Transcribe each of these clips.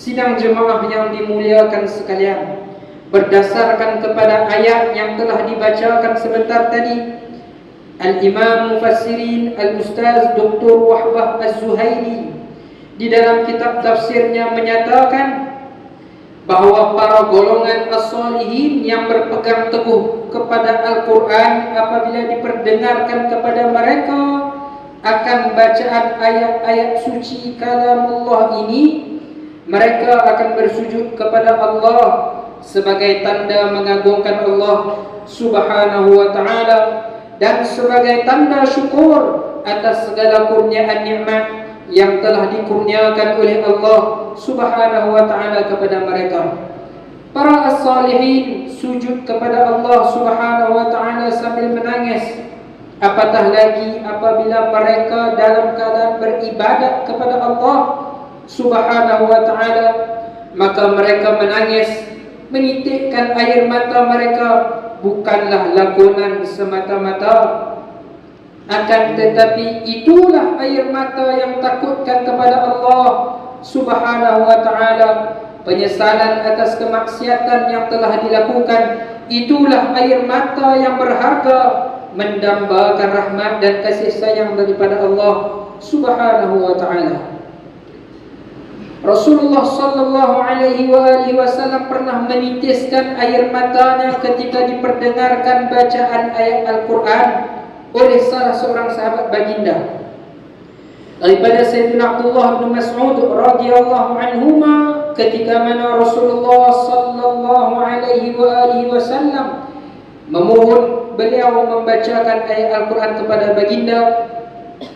Sidang jemaah yang dimuliakan sekalian, berdasarkan kepada ayat yang telah dibacakan sebentar tadi, Al-Imam Mufassirin Al-Ustaz Dr. Wahbah Az-Zuhaili di dalam kitab tafsirnya menyatakan bahawa para golongan as-salihin yang berpegang teguh kepada Al-Quran, apabila diperdengarkan kepada mereka akan bacaan ayat-ayat suci kalamullah ini, mereka akan bersujud kepada Allah sebagai tanda mengagungkan Allah Subhanahu wa ta'ala dan sebagai tanda syukur atas segala kurniaan nikmat yang telah dikurniakan oleh Allah Subhanahu wa ta'ala kepada mereka. Para as-salihin sujud kepada Allah Subhanahu wa ta'ala sambil menangis. Apatah lagi apabila mereka dalam keadaan beribadat kepada Allah Subhanahu wa ta'ala, maka mereka menangis, menitikkan air mata mereka bukanlah lakonan semata-mata, akan tetapi itulah air mata yang takutkan kepada Allah Subhanahu wa ta'ala, penyesalan atas kemaksiatan yang telah dilakukan. Itulah air mata yang berharga, mendambakan rahmat dan kasih sayang daripada Allah Subhanahu wa ta'ala. Rasulullah sallallahu alaihi wasallam pernah menitiskan air matanya ketika diperdengarkan bacaan ayat Al-Quran oleh salah seorang sahabat baginda. Daripada Sayyidina Abdullah bin Mas'ud radhiyallahu anhuma, ketika mana Rasulullah sallallahu alaihi wasallam memohon beliau membacakan ayat Al-Quran kepada baginda,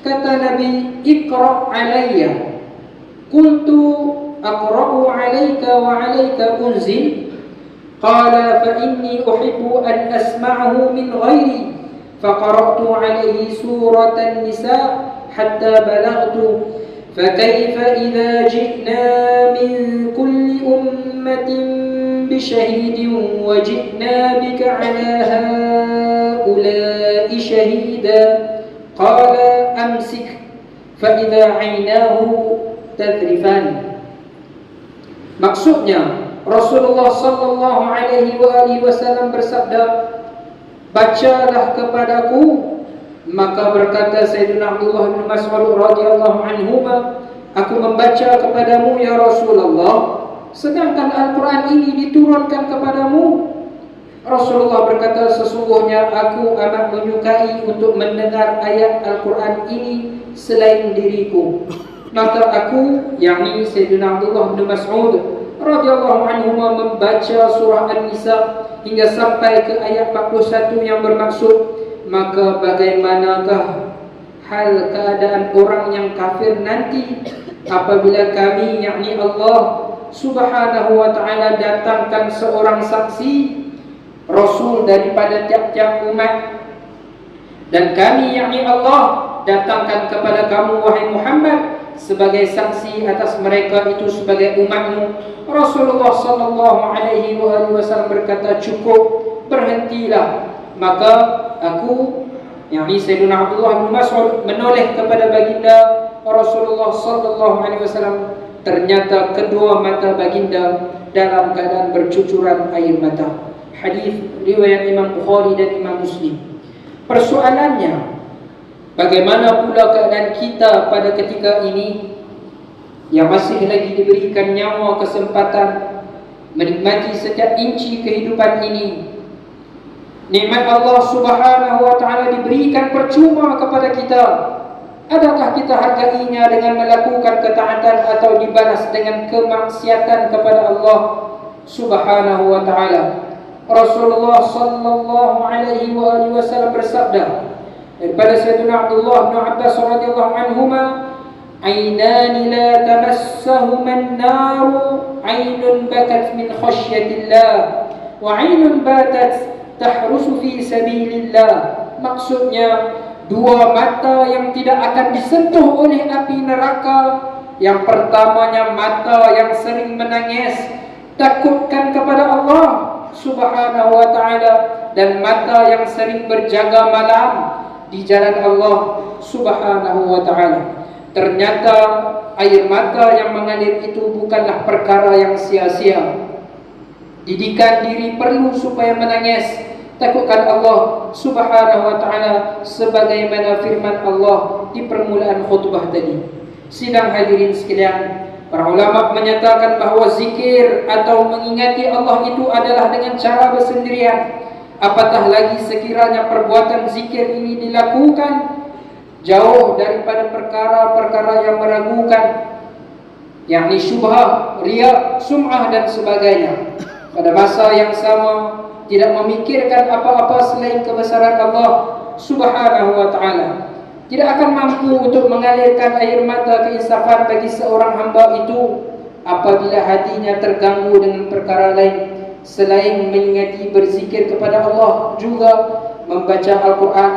kata Nabi, "Iqra' alayya." Qultu aqra'u 'alayka wa 'alayka unzil? Qala fa inni uhibbu an asma'ahu min ghairi. Faqara'tu 'alayhi suratan nisa hatta balaghtu. Fakayfa idza ji'na min kulli ummatin bishahidin wa ji'na bika 'ala ha'ula'i shahida. Qala amsik fa idza 'aynahu tadrifan. Maksudnya Rasulullah sallallahu alaihi wasallam bersabda, bacalah kepadaku. Maka berkata Sayyidina Abdullah bin Mas'ud radhiyallahu anhuma, aku membaca kepadamu ya Rasulullah, sedangkan Al-Quran ini diturunkan kepadamu. Rasulullah berkata, sesungguhnya aku amat menyukai untuk mendengar ayat Al-Quran ini selain diriku. Maka aku, yakni Sayyidina Abdullah bin Mas'ud radhiyallahu anhu, membaca surah An-Nisa hingga sampai ke ayat 41 yang bermaksud, maka bagaimanakah hal keadaan orang yang kafir nanti apabila kami, yakni Allah Subhanahu wa ta'ala, datangkan seorang saksi Rasul daripada tiap-tiap umat, dan kami, yakni Allah, datangkan kepada kamu wahai Muhammad sebagai saksi atas mereka itu sebagai umatmu. Rasulullah sallallahu alaihi wasallam berkata, cukup, berhentilah. Maka aku, yakni Sayyidina Abdullah bin Mas'ud, menoleh kepada baginda Rasulullah sallallahu alaihi wasallam. Ternyata kedua mata baginda dalam keadaan bercucuran air mata. Hadis riwayat Imam Bukhari dan Imam Muslim. Persoalannya, bagaimana pula keadaan kita pada ketika ini yang masih lagi diberikan nyawa kesempatan menikmati setiap inci kehidupan ini? Nikmat Allah Subhanahu wa ta'ala diberikan percuma kepada kita. Adakah kita hargainya dengan melakukan ketaatan atau dibalas dengan kemaksiatan kepada Allah Subhanahu wa ta'ala? Rasulullah sallallahu alaihi wasallam bersabda daripada Sayyidina Abdullah bin Abbas radhiyallahu anhuma, "Ainani la tamassahuma an-nar, 'ainun bakat min khasyatillah wa 'ainun batat tahrusu fi sabilillah." Maksudnya, dua mata yang tidak akan disentuh oleh api neraka. Yang pertamanya mata yang sering menangis, takutkan kepada Allah Subhanahu wa ta'ala, dan mata yang sering berjaga malam di jalan Allah Subhanahu wa ta'ala. ternyata air mata yang mengalir itu bukanlah perkara yang sia-sia. Didikan diri perlu supaya menangis, takutkan Allah Subhanahu wa ta'ala, sebagaimana firman Allah di permulaan khutbah tadi. Sidang hadirin sekalian, para ulama menyatakan bahawa zikir atau mengingati Allah itu adalah dengan cara bersendirian. Apatah lagi sekiranya perbuatan zikir ini dilakukan jauh daripada perkara-perkara yang meragukan, yakni syubhah, riya, sum'ah dan sebagainya. Pada masa yang sama tidak memikirkan apa-apa selain kebesaran Allah Subhanahu wa ta'ala, tidak akan mampu untuk mengalirkan air mata keinsafan bagi seorang hamba itu apabila hatinya terganggu dengan perkara lain selain mengingati berzikir kepada Allah, juga membaca Al-Quran,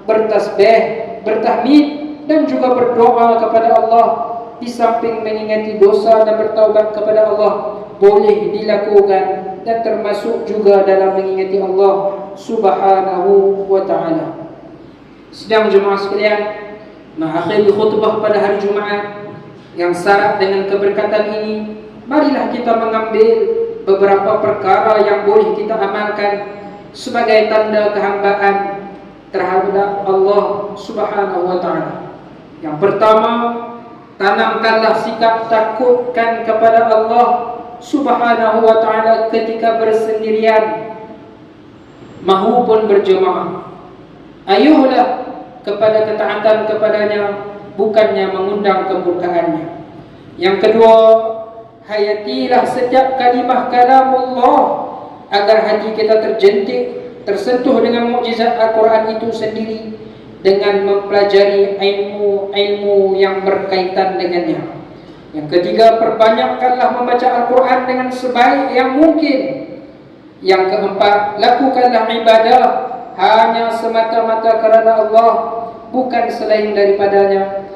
bertasbih, bertahmid dan juga berdoa kepada Allah. Di samping mengingati dosa dan bertaubat kepada Allah boleh dilakukan, dan termasuk juga dalam mengingati Allah Subhanahu wa ta'ala. Sidang jemaah sekalian, mengakhiri khutbah pada hari Jumaat yang syarat dengan keberkatan ini, marilah kita mengambil beberapa perkara yang boleh kita amalkan sebagai tanda kehambaan terhadap Allah Subhanahu wa ta'ala. Yang pertama, tanamkanlah sikap takutkan kepada Allah Subhanahu wa ta'ala ketika bersendirian maupun berjemaah. Ayuhlah kepada ketaatan kepadanya, bukannya mengundang kemurkaannya. Yang kedua, hayatilah setiap kalimah kalamullah agar hati kita terjentik, tersentuh dengan mukjizat Al-Quran itu sendiri, dengan mempelajari ilmu-ilmu yang berkaitan dengannya. Yang ketiga, perbanyakkanlah membaca Al-Quran dengan sebaik yang mungkin. Yang keempat, lakukanlah ibadah hanya semata-mata kerana Allah, bukan selain daripadanya.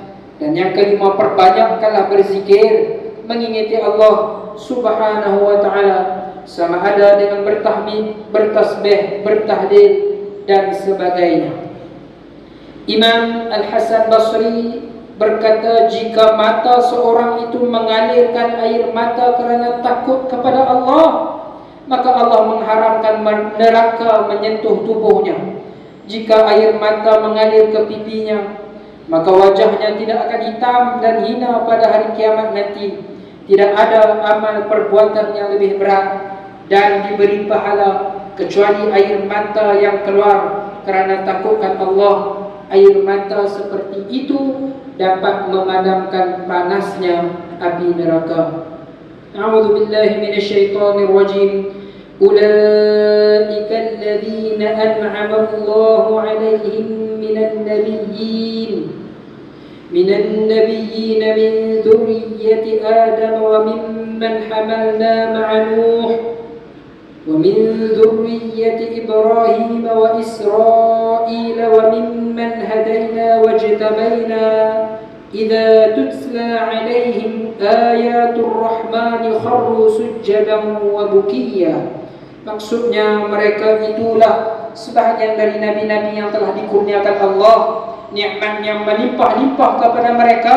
Dan yang kelima, perbanyakkanlah berzikir, mengingati Allah Subhanahu wa ta'ala, sama ada dengan bertahmid, bertasbih, bertahlil dan sebagainya. Imam Al-Hasan Basri berkata, jika mata seorang itu mengalirkan air mata kerana takut kepada Allah, maka Allah mengharamkan neraka menyentuh tubuhnya. Jika air mata mengalir ke pipinya, maka wajahnya tidak akan hitam dan hina pada hari kiamat nanti. Tidak ada amal perbuatan yang lebih berat dan diberi pahala kecuali air mata yang keluar kerana takutkan Allah. Air mata seperti itu dapat memadamkan panasnya api neraka. A'udzu billahi minasyaitonir rajim. Ulaika alladzina an'ama Allahu 'alaihim minan nabiyyin من ذرية آدم وممن حملنا مع نوح ومن ذرية إبراهيم وإسرائيل وممن هدينا واجتبينا إذا تتلى عليهم آيات الرحمن خروا سجدا وبكيا. Maksudnya mereka itulah sebahagian dari nabi-nabi yang telah dikurniakan Allah nikmat yang melimpah-limpah kepada mereka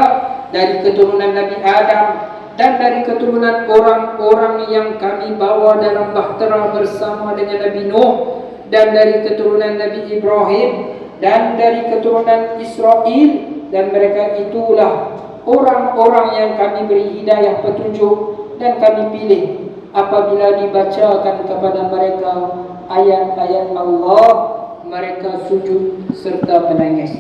dari keturunan Nabi Adam dan dari keturunan orang-orang yang kami bawa dalam bahtera bersama dengan Nabi Nuh, dan dari keturunan Nabi Ibrahim dan dari keturunan Israel, dan mereka itulah orang-orang yang kami beri hidayah petunjuk dan kami pilih apabila dibacakan kepada mereka ayat-ayat Allah, mereka sujud serta menangis.